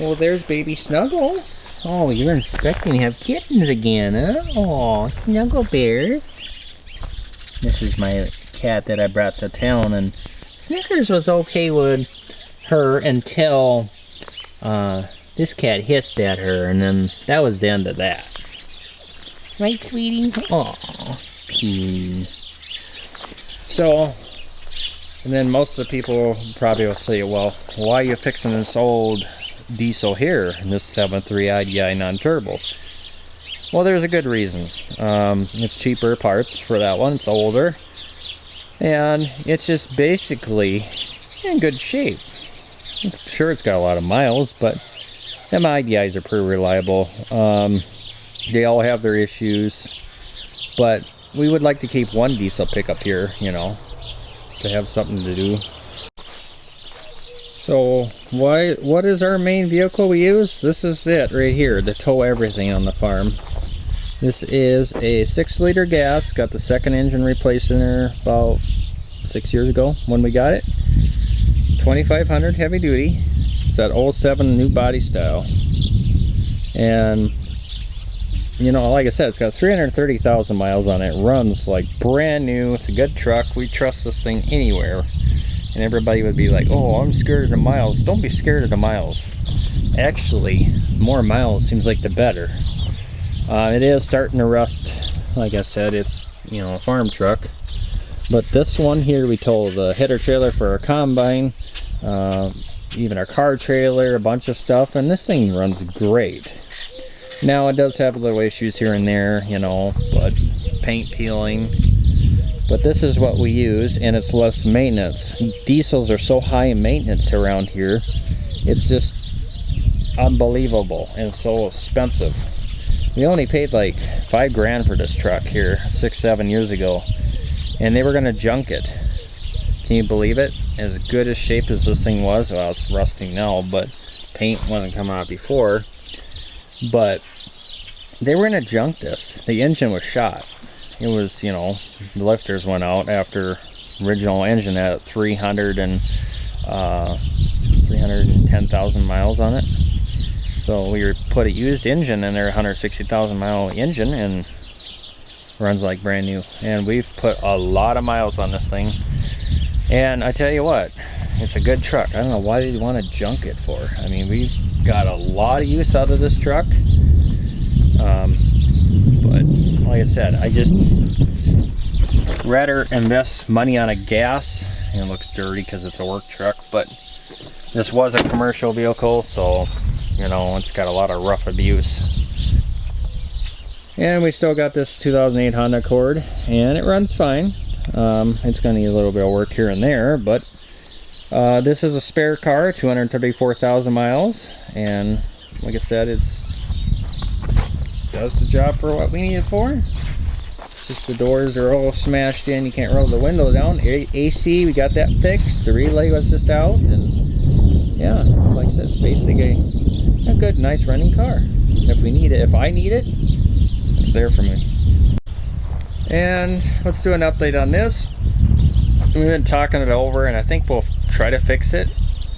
Well, there's baby Snuggles. Oh, you're expecting to have kittens again, huh? Oh, Snuggle Bears. This is my cat that I brought to town, and Snickers was okay with her until this cat hissed at her, and then that was the end of that. Right, sweetie? Oh, pee. So, and then most of the people probably will say, well, why are you fixing this old diesel here, this 7.3 IDI non-turbo? Well, there's a good reason. It's cheaper parts for that one. It's older, and it's just basically in good shape. Sure, it's got a lot of miles, but them IDIs are pretty reliable. They all have their issues, but we would like to keep one diesel pickup here, you know, to have something to do. So what is our main vehicle we use? This is it right here to tow everything on the farm. This is a 6-liter gas, got the second engine replaced in there about 6 years ago when we got it. 2500 heavy duty. It's that 07 new body style. And you know, like I said, it's got 330,000 miles on it. It runs like brand new. It's a good truck. We trust this thing anywhere. And everybody would be like, oh, I'm scared of the miles. Don't be scared of the miles. Actually, more miles seems like the better. It is starting to rust. Like I said, it's, you know, a farm truck. But this one here, we tow the header trailer for our combine, even our car trailer, a bunch of stuff, and this thing runs great. Now it does have little issues here and there, you know, but paint peeling. But this is what we use, and it's less maintenance. Diesels are so high in maintenance around here, it's just unbelievable and so expensive. We only paid like $5 grand for this truck here 6-7 years ago, and they were gonna junk it. Can you believe it? As good a shape as this thing was, well, it's rusting now, but paint wasn't coming out before. But they were gonna junk this. The engine was shot. It was, you know, the lifters went out after original engine at 310,000 miles on it. So we put a used engine in there, 160,000 mile engine, and runs like brand new. And we've put a lot of miles on this thing. And I tell you what, it's a good truck. I don't know why they want to junk it for. I mean, we've got a lot of use out of this truck. But like I said, I just rather invest money on a gas. And it looks dirty because it's a work truck, but this was a commercial vehicle, so you know, it's got a lot of rough abuse. And we still got this 2008 Honda Accord, and it runs fine. It's gonna need a little bit of work here and there, but this is a spare car, 234,000 miles, and like I said, it's does the job for what we need it for. It's just the doors are all smashed in, you can't roll the window down. AC, we got that fixed. The relay was just out, and yeah, like I said, it's basically a good, nice running car. If we need it, if I need it, it's there for me. And let's do an update on this. We've been talking it over, and I think we'll try to fix it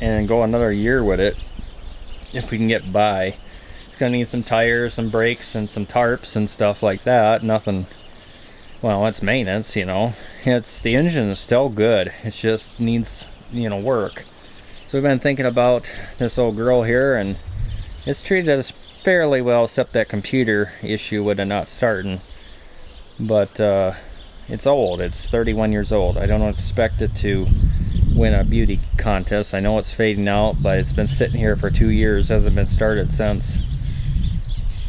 and go another year with it if we can get by. It's gonna need some tires, some brakes, and some tarps and stuff like that. Nothing, well, it's maintenance, you know. It's, the engine is still good. It just needs, you know, work. So we've been thinking about this old girl here, and it's treated us fairly well, except that computer issue with it not starting. But it's old. It's 31 years old. I don't expect it to win a beauty contest. I know it's fading out, but it's been sitting here for 2 years. Hasn't been started since.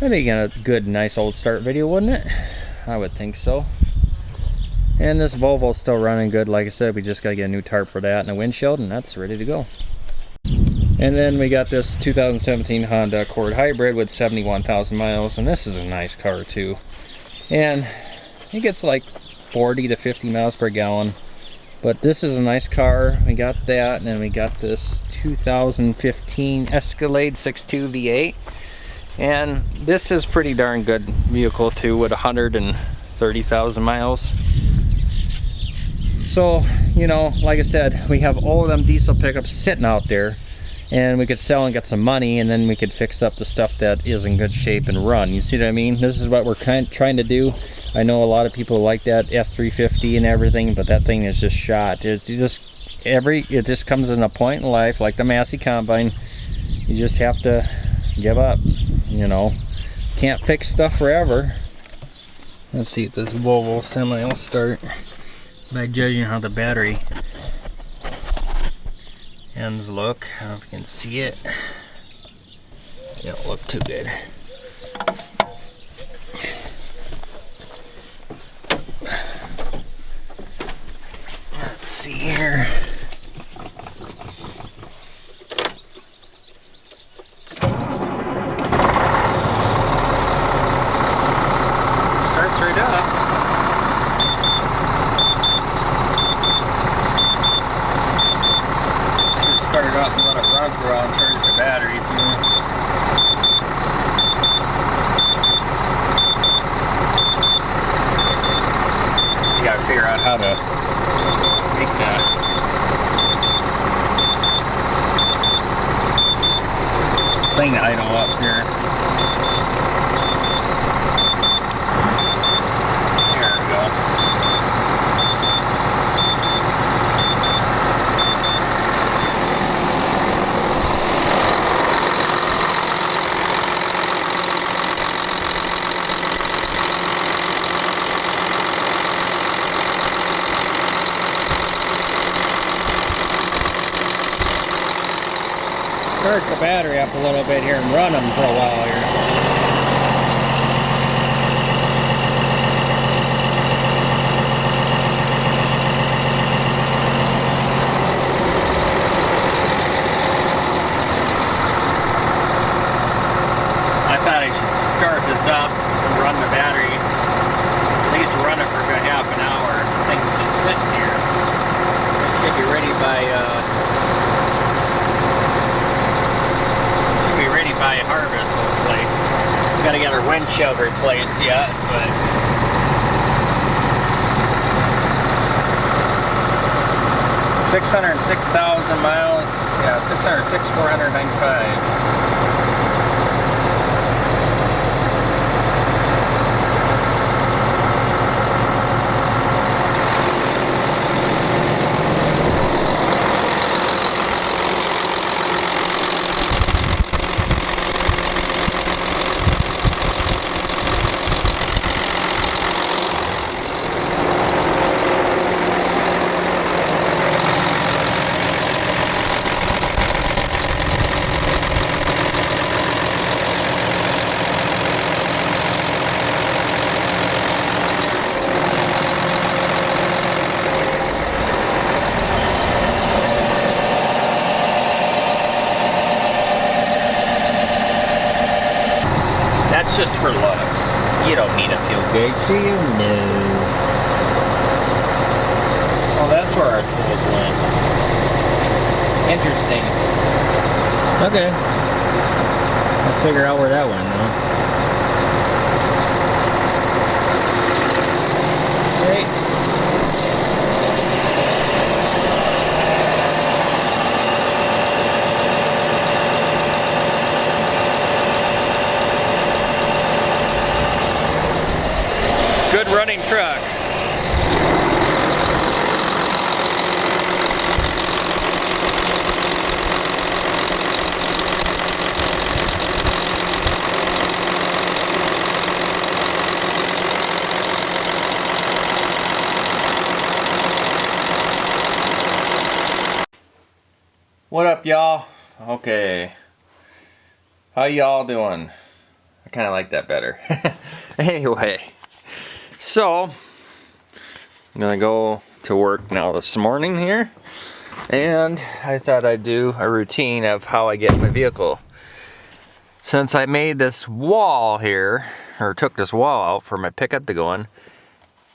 I think a good, nice old start video, wouldn't it? I would think so. And this Volvo's still running good. Like I said, we just gotta get a new tarp for that and a windshield, and that's ready to go. And then we got this 2017 Honda Accord Hybrid with 71,000 miles, and this is a nice car too. And it gets like 40 to 50 miles per gallon. But this is a nice car. We got that, and then we got this 2015 Escalade 6.2 V8. And this is pretty darn good vehicle too, with 130,000 miles. So, you know, like I said, we have all of them diesel pickups sitting out there, and we could sell and get some money, and then we could fix up the stuff that is in good shape and run. You see what I mean? This is what we're trying to do. I know a lot of people like that F350 and everything, but that thing is just shot. It just comes in a point in life, like the Massey Combine. You just have to give up, you know. Can't fix stuff forever. Let's see if this Volvo semi will start by judging how the battery ends look. I don't know if you can see it. They don't look too good. Let's see here. Starts right up. Should start it up and let it run for a while and charge the batteries, you know. So you gotta figure out how to make the thing idle up here. There we go. Start the battery up a little bit here and run them for a while here. I thought I should start this up and run the battery. At least run it for a good half an hour. The thing's just sitting here. It should be ready by harvest, hopefully. Gotta get our windshield replaced yet, but $606,000 miles. Yeah, 606,495. That's just for looks. You don't need a fuel gauge, do you? No. Oh, that's where our tools went. Interesting. Okay. I'll figure out where that went now. Great. Good running truck. What up, y'all? Okay. How y'all doing? I kind of like that better. Anyway. So, I'm gonna go to work now this morning here, and I thought I'd do a routine of how I get my vehicle. Since I made this wall here, or took this wall out for my pickup to go in,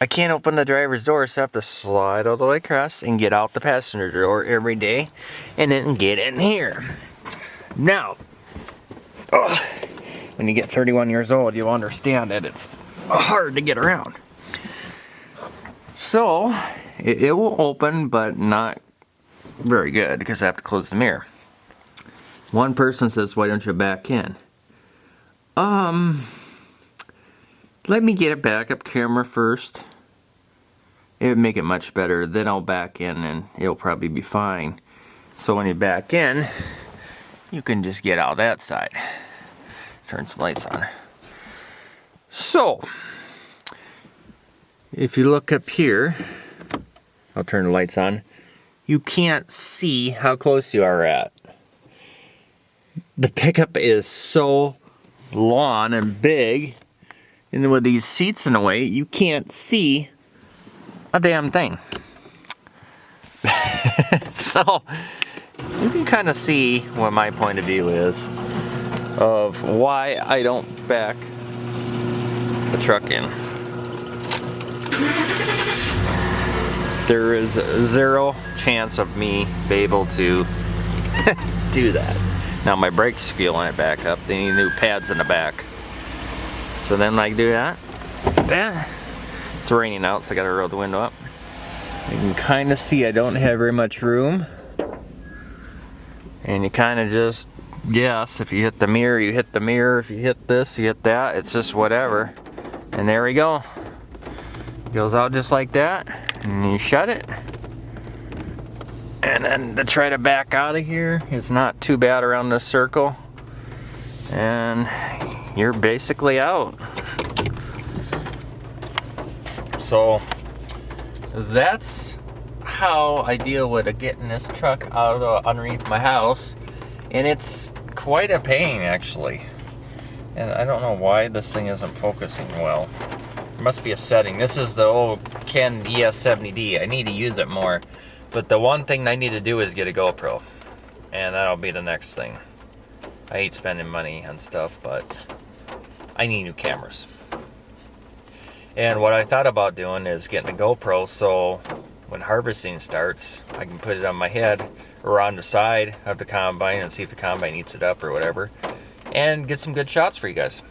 I can't open the driver's door, so I have to slide all the way across and get out the passenger door every day, and then get in here. Now, when you get 31 years old, you'll understand that it's hard to get around. So it will open, but not very good because I have to close the mirror. One person says, why don't you back in? Let me get a backup camera first. It would make it much better. Then I'll back in and it'll probably be fine. So when you back in, you can just get out that side. Turn some lights on. So, if you look up here, I'll turn the lights on. You can't see how close you are at. The pickup is so long and big, and with these seats in the way, you can't see a damn thing. So, you can kind of see what my point of view is of why I don't back the truck in. There is zero chance of me be able to do that. Now my brakes squeal when I back up. They need new pads in the back. So then I do that. It's raining out, so I gotta roll the window up. You can kind of see I don't have very much room. And you kind of just guess. If you hit the mirror, you hit the mirror. If you hit this, you hit that. It's just whatever. And there we go. Goes out just like that. And you shut it. And then to try to back out of here, it's not too bad around this circle. And you're basically out. So that's how I deal with getting this truck out of underneath my house. And it's quite a pain, actually. And I don't know why this thing isn't focusing well. There must be a setting. This is the old Ken ES70D. I need to use it more. But the one thing I need to do is get a GoPro. And that'll be the next thing. I hate spending money on stuff, but I need new cameras. And what I thought about doing is getting a GoPro so when harvesting starts, I can put it on my head or on the side of the combine and see if the combine eats it up or whatever. And get some good shots for you guys.